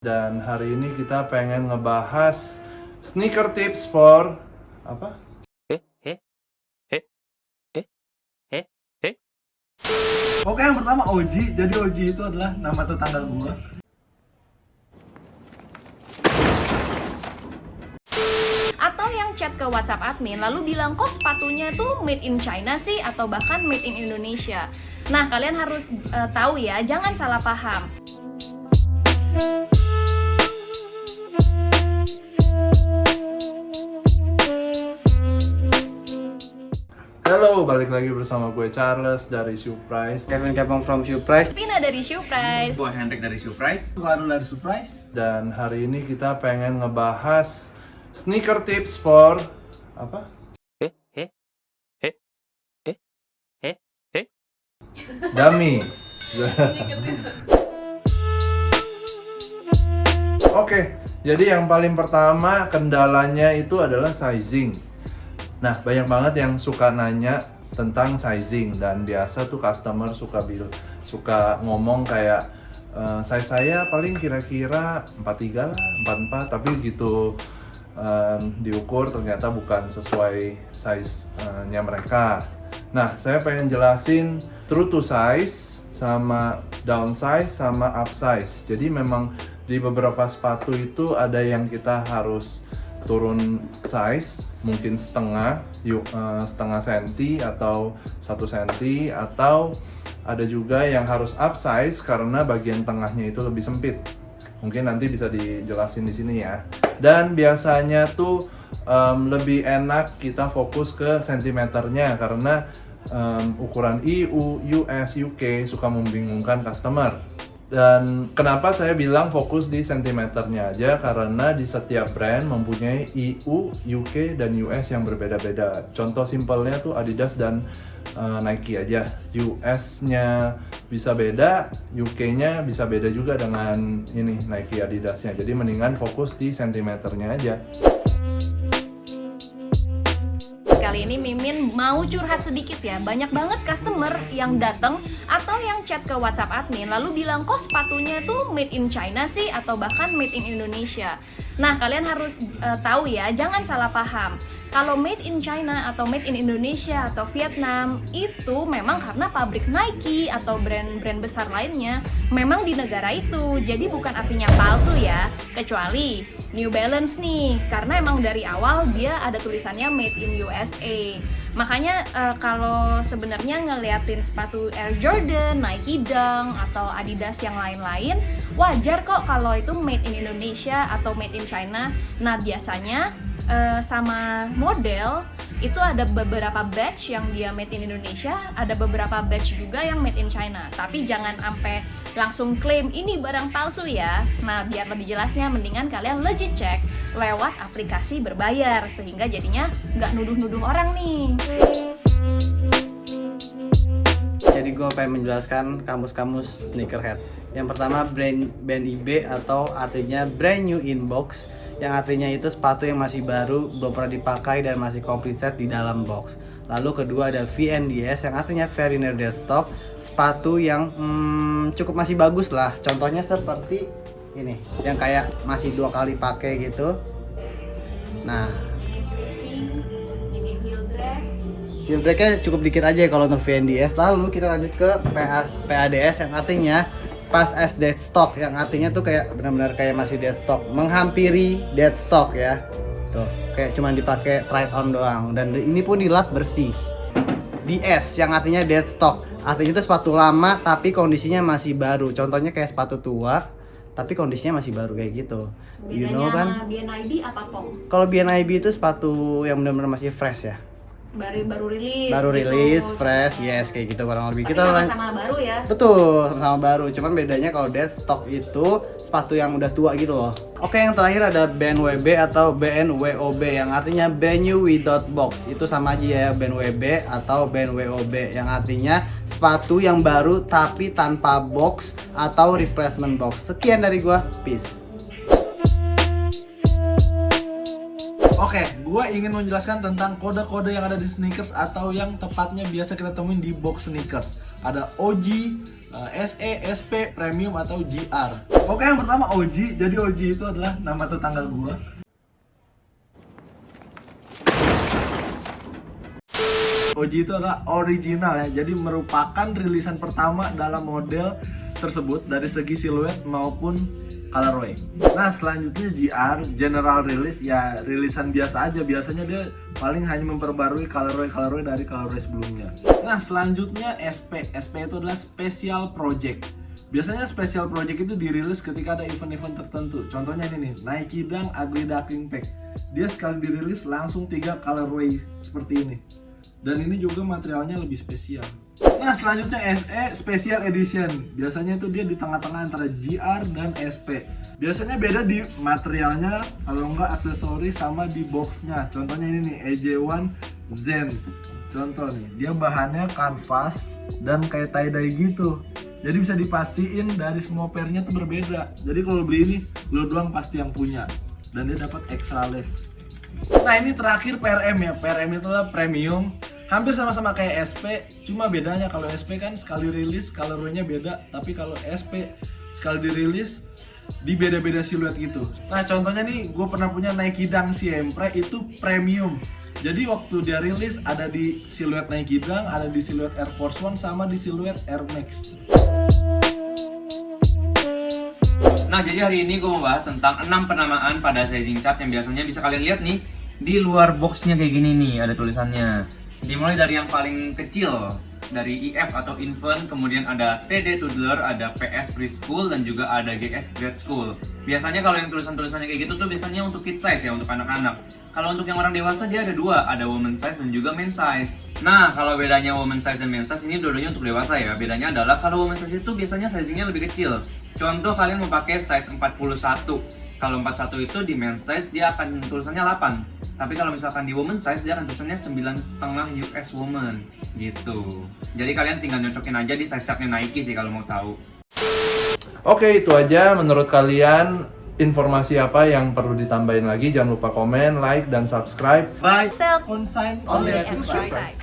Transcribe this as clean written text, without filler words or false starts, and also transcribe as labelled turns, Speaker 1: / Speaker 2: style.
Speaker 1: Dan hari ini kita pengen ngebahas sneaker tips for apa?
Speaker 2: Oke, yang pertama Oji. Jadi Oji itu adalah nama tetangga gua.
Speaker 3: Atau yang chat ke WhatsApp admin lalu bilang kok sepatunya tuh made in China sih atau bahkan made in Indonesia. Nah, kalian harus tahu ya, jangan salah paham.
Speaker 1: Halo, balik lagi bersama gue Charles dari Shoeprice.
Speaker 4: Kevin Kepong from Shoeprice.
Speaker 3: Vina dari Shoeprice.
Speaker 2: Gua Hendrik dari Surprise. Baru dari Surprise.
Speaker 1: Dan hari ini kita pengen ngebahas sneaker tips for apa? Dummies. Oke, jadi yang paling pertama kendalanya itu adalah sizing. Nah, banyak banget yang suka nanya tentang sizing dan biasa tuh customer suka ngomong kayak size saya paling kira-kira 43 lah, 44, tapi gitu diukur ternyata bukan sesuai size-nya mereka. Nah, saya pengen jelasin true to size sama downsize sama upsize. Jadi memang di beberapa sepatu itu ada yang kita harus turun size, mungkin setengah senti atau 1 senti, atau ada juga yang harus upsize karena bagian tengahnya itu lebih sempit. Mungkin nanti bisa dijelasin di sini ya. Dan biasanya tuh lebih enak kita fokus ke sentimeternya karena ukuran EU, US, UK suka membingungkan customer. Dan kenapa saya bilang fokus di sentimeternya aja, karena di setiap brand mempunyai EU, UK, dan US yang berbeda-beda. Contoh simpelnya tuh Adidas dan Nike aja. US-nya bisa beda, UK-nya bisa beda juga dengan ini Nike Adidasnya. Jadi mendingan fokus di sentimeternya aja.
Speaker 3: Kali ini Mimin mau curhat sedikit ya. Banyak banget customer yang datang atau yang chat ke WhatsApp admin lalu bilang kok sepatunya tuh made in China sih atau bahkan made in Indonesia. Nah, kalian harus tahu ya, jangan salah paham. Kalau made in China atau made in Indonesia atau Vietnam itu memang karena pabrik Nike atau brand-brand besar lainnya memang di negara itu. Jadi bukan artinya palsu ya, kecuali New Balance nih, karena emang dari awal dia ada tulisannya made in USA. Makanya kalau sebenarnya ngeliatin sepatu Air Jordan, Nike Dunk atau Adidas yang lain-lain, wajar kok kalau itu made in Indonesia atau made in China. Nah, biasanya sama model itu ada beberapa batch yang dia made in Indonesia, ada beberapa batch juga yang made in China. Tapi jangan sampai langsung klaim ini barang palsu ya. Nah, biar lebih jelasnya mendingan kalian legit cek lewat aplikasi berbayar sehingga jadinya nggak nuduh-nuduh orang nih.
Speaker 4: Jadi gue pengen menjelaskan kamus-kamus sneakerhead. Yang pertama brand IB atau artinya brand new in box, yang artinya itu sepatu yang masih baru, belum pernah dipakai dan masih complete set di dalam box. Lalu kedua ada VNDS yang artinya very near dead stock, sepatu yang cukup masih bagus lah. Contohnya seperti ini, yang kayak masih 2 kali pakai gitu. Nah,
Speaker 3: Ini heel drag.
Speaker 4: heel drag-nya cukup dikit aja kalau untuk VNDS. Lalu kita lanjut ke PADS yang artinya pas as dead stock, yang artinya tuh kayak benar-benar kayak masih dead stock, menghampiri dead stock ya. Tuh, kayak cuman dipakai try on doang, dan ini pun dilap bersih. DS yang artinya dead stock, artinya itu sepatu lama tapi kondisinya masih baru. Contohnya kayak sepatu tua tapi kondisinya masih baru kayak gitu. You know kan?
Speaker 3: Bedanya sama BNIB apa Pong?
Speaker 4: Kalau BNIB itu sepatu yang benar-benar masih fresh ya.
Speaker 3: Baru rilis.
Speaker 4: Baru
Speaker 3: gitu.
Speaker 4: rilis, fresh, yes kayak gitu kurang lebih.
Speaker 3: Tapi
Speaker 4: Kita
Speaker 3: sama-sama baru ya.
Speaker 4: betul, sama-sama baru. Cuman bedanya kalau dead stock itu sepatu yang udah tua gitu loh. Oke, yang terakhir ada BNWB atau BNWOB yang artinya brand new without box. Itu sama aja ya, BNWB atau BNWOB yang artinya sepatu yang baru tapi tanpa box atau replacement box. Sekian dari gua, peace.
Speaker 2: Oke, gua ingin menjelaskan tentang kode-kode yang ada di sneakers atau yang tepatnya biasa kita temuin di box sneakers. ada OG, SE, SP, Premium atau GR. Oke, yang pertama OG. Jadi OG itu adalah nama tetangga gua. OG itu adalah original ya. Jadi merupakan rilisan pertama dalam model tersebut dari segi siluet maupun colorway. Nah, selanjutnya GR, general release, ya rilisan biasa aja. Biasanya dia paling hanya memperbarui colorway dari colorway sebelumnya. Nah, selanjutnya SP. SP itu adalah special project. Biasanya special project itu dirilis ketika ada event-event tertentu. Contohnya ini nih, Nike Dunk Ugly Duckling Pack. Dia sekali dirilis langsung 3 colorway seperti ini. Dan ini juga materialnya lebih spesial. Nah, selanjutnya SE Special Edition. Biasanya itu dia di tengah-tengah antara GR dan SP. Biasanya beda di materialnya, kalau enggak aksesoris sama di boxnya. Contohnya ini nih, EJ1 Zen. Contoh nih, dia bahannya kanvas dan kayak tie-dye gitu. Jadi bisa dipastiin dari semua pairnya tuh berbeda. Jadi kalau beli ini, lo doang pasti yang punya. Dan dia dapat extra lace. Nah, ini terakhir PRM ya. PRM itu adalah premium. Hampir sama-sama kayak SP, cuma bedanya kalau SP kan sekali rilis colorway-nya beda, tapi kalau SP sekali dirilis di beda-beda siluet gitu. Nah, contohnya nih, gue pernah punya Nike Dunk Siempre, itu premium. Jadi waktu dia rilis ada di siluet Nike Dunk, ada di siluet Air Force One, sama di siluet Air Max.
Speaker 5: Nah, jadi hari ini gue mau bahas tentang 6 penamaan pada sizing chart yang biasanya bisa kalian lihat nih di luar boxnya kayak gini nih, ada tulisannya. Dimulai dari yang paling kecil, dari IF atau infant, kemudian ada TD toddler, ada PS preschool, dan juga ada GS grade school. Biasanya kalau yang tulisan-tulisannya kayak gitu tuh biasanya untuk kid size ya, untuk anak-anak. Kalau untuk yang orang dewasa dia ada 2, ada woman size dan juga men size. Nah, kalau bedanya woman size dan men size ini dua-duanya untuk dewasa ya. Bedanya adalah kalau woman size itu biasanya sizingnya lebih kecil. Contoh, kalian mau pakai size 41. Kalau 41 itu di men size dia akan tulisannya 8. Tapi kalau misalkan di woman size dia akan tulisannya 9,5 US woman gitu. Jadi kalian tinggal nyocokin aja di size chartnya Nike sih kalau mau tahu.
Speaker 1: Oke, itu aja. Menurut kalian informasi apa yang perlu ditambahin lagi? Jangan lupa komen, like, dan subscribe.
Speaker 5: Bye.
Speaker 3: Sell
Speaker 2: Consign
Speaker 3: only
Speaker 2: oleh
Speaker 3: at Shopify.